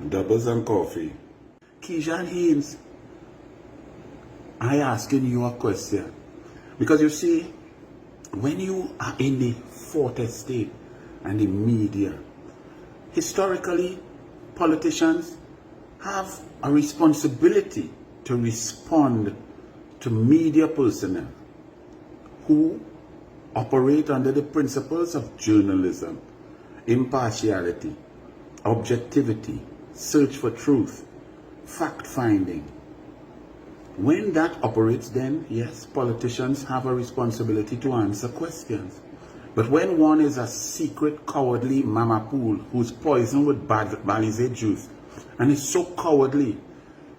Doubles and coffee. Kejan Haynes, I asking you a question. Because you see, when you are in the fourth estate and the media, historically, politicians have a responsibility to respond to media personnel who operate under the principles of journalism, impartiality, objectivity, search for truth, fact-finding. When that operates, then yes, politicians have a responsibility to answer questions. But when one is a secret, cowardly mama pool who's poisoned with Balizé juice and is so cowardly,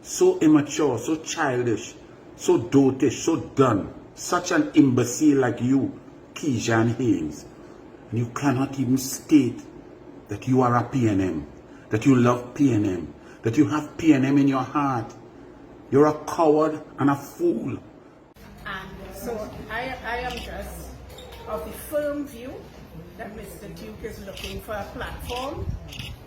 so immature, so childish, so dotish, so done, such an imbecile like you, Kejan Haynes, and you cannot even state that you are a PNM, that you love PNM, that you have PNM in your heart. You're a coward and a fool. And so I am just of the firm view that Mr. Duke is looking for a platform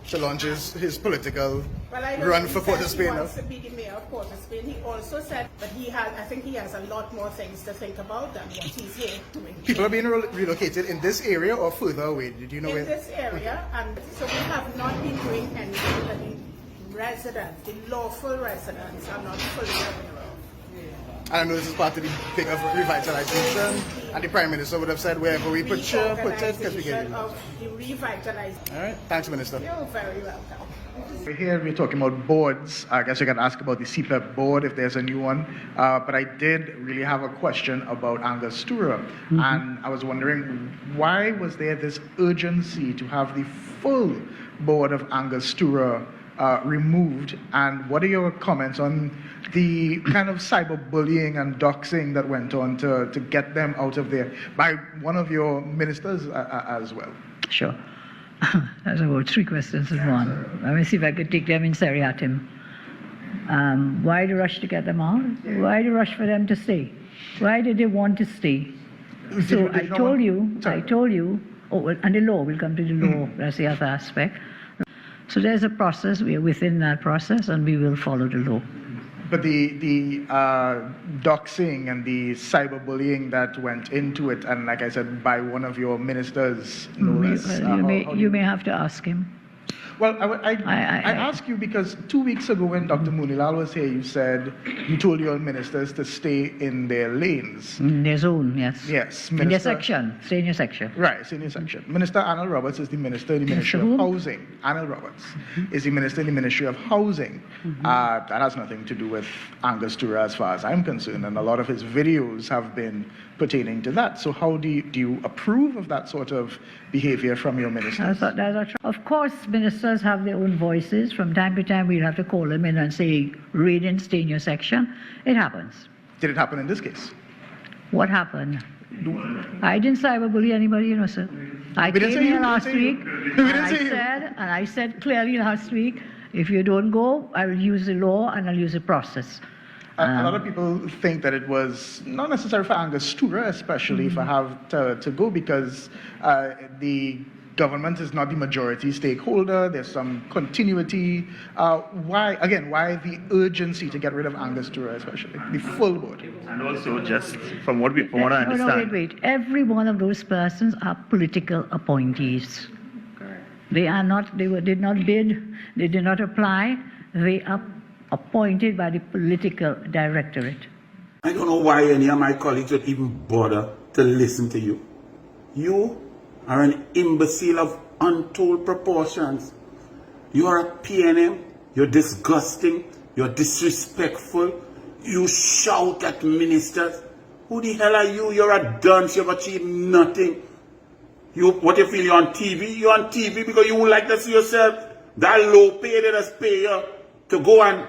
to launch his political run run for Port of Spain. He wants to be the mayor of Port of Spain. He also said that I think he has a lot more things to think about than what he's here doing. People are being relocated in this area or further away? Did you know in this area, and so we have not been doing anything that the residents, the lawful residents, are not fully aware of. And I know this is part of the bigger revitalization, and the Prime Minister would have said wherever we put it, because we get it. Of the revitalization. All right, thanks, Minister. You're very welcome. Here we're talking about boards. I guess you can ask about the CPEP board if there's a new one. But I did really have a question about Angostura. And I was wondering, why was there this urgency to have the full board of Angostura removed? And what are your comments on the kind of cyberbullying and doxing that went on to get them out of there by one of your ministers as well? Sure. That's about 3 questions in one. Let me see if I could take them in seriatim. Why the rush to get them out? Why the rush for them to stay? Why did they want to stay? So I told you, oh, well, and the law, we'll come to the law, that's the other aspect. So there's a process, we are within that process, and we will follow the law. But the doxing and the cyberbullying that went into it, and like I said, by one of your ministers, no less. You may have to ask him. Well, I ask you because 2 weeks ago when Dr. Munilal was here, you told your ministers to stay in their lanes. In their zone, yes. Yes. In their section, stay in your section. Right, stay in your section. Minister Arnold Roberts is the minister in the Ministry of Housing. Arnold Roberts is the minister in the Ministry of Housing. That has nothing to do with Angostura as far as I'm concerned, and a lot of his videos have been pertaining to that. So how do you approve of that sort of behavior from your ministers? Of course, ministers have their own voices. From time to time, we'll have to call them in and say, read and stay in your section. It happens. Did it happen in this case? What happened? I didn't cyberbully anybody, sir. I came here last week, and I said clearly last week, if you don't go, I will use the law and I'll use the process. A lot of people think that it was not necessary for Angostura, especially if I have to go, because the government is not the majority stakeholder. There's some continuity. Why the urgency to get rid of Angostura, especially the full board? And also, just from what I understand. No, wait. Every one of those persons are political appointees. They are not. They did not bid. They did not apply. They are appointed by the political directorate. I don't know why any of my colleagues would even bother to listen to you. You are an imbecile of untold proportions. You are a PNM, you're disgusting, you're disrespectful, you shout at ministers. Who the hell are you? You're a dunce, you've achieved nothing. What you feel, you're on TV? You're on TV because you would like to see yourself that low pay that has paid you to go and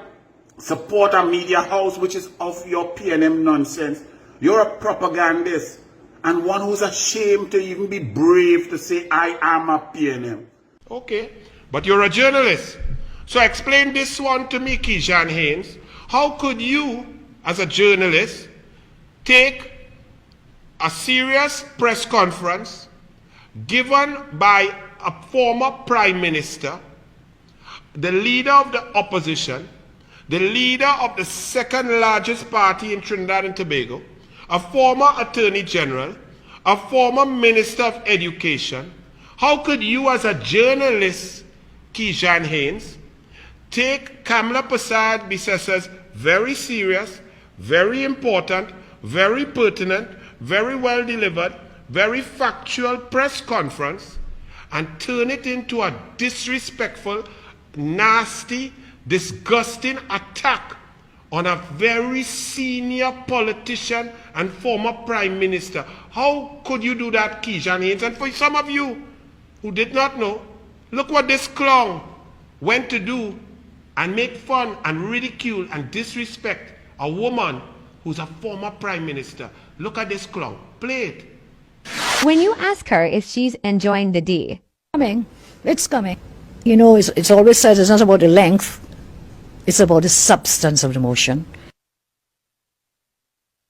support a media house which is of your PNM nonsense. You're a propagandist and one who's ashamed to even be brave to say, I am a PNM. Okay, but you're a journalist. So explain this one to me, Kejan Haynes. How could you, as a journalist, take a serious press conference given by a former prime minister the leader of the opposition, the leader of the second largest party in Trinidad and Tobago, a former attorney general, a former minister of education. How could you as a journalist, Kejan Haynes, take Kamala Persad-Bissessa's very serious, very important, very pertinent, very well delivered, very factual press conference and turn it into a disrespectful, nasty, disgusting attack on a very senior politician and former prime minister? How could you do that, Kejan Haynes? And for some of you who did not know, look what this clown went to do and make fun and ridicule and disrespect a woman who's a former prime minister. Look at this clown. Play it. When you ask her if she's enjoying the D, Coming. It's coming. You know, it's always said it's not about the length, it's about the substance of the motion.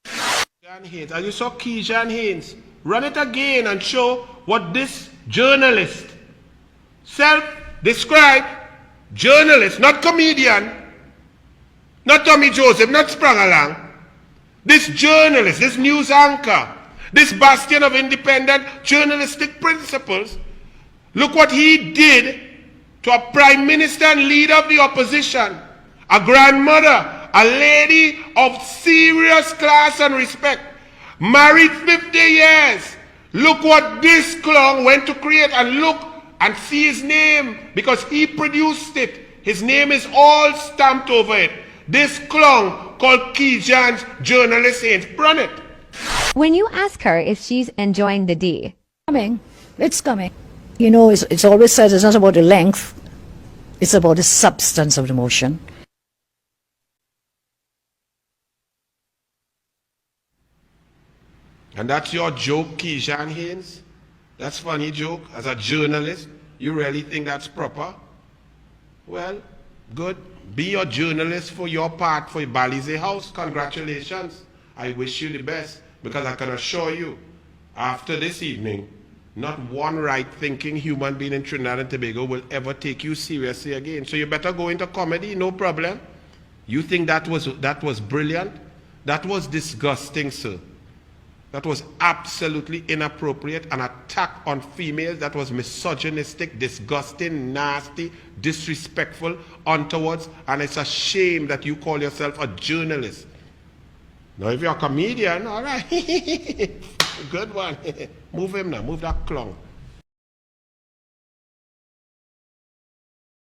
Kejan Haynes, and you saw Kejan Haynes. Run it again and show what this journalist, self-described journalist, not comedian, not Tommy Joseph, not sprung along. This journalist, this news anchor, this bastion of independent journalistic principles, look what he did to a prime minister and leader of the opposition, a grandmother, a lady of serious class and respect, married 50 years. Look what this clown went to create, and look and see his name, because he produced it. His name is all stamped over it. This clown called Kejan's journalist Haynes. Run it. when you ask her if she's enjoying the D, Coming. It's coming. You know, it's always said it's not about the length, it's about the substance of the motion. And that's your joke, Kejan Haynes? That's funny joke. As a journalist, you really think that's proper? Well, good. Be your journalist for your part for Balize House. Congratulations. I wish you the best, because I can assure you, after this evening, not one right-thinking human being in Trinidad and Tobago will ever take you seriously again. So you better go into comedy, no problem. You think that was brilliant? That was disgusting, sir. That was absolutely inappropriate, an attack on females that was misogynistic, disgusting, nasty, disrespectful, untowards, and it's a shame that you call yourself a journalist. Now, if you're a comedian, all right, good one. Move him now, move that clown.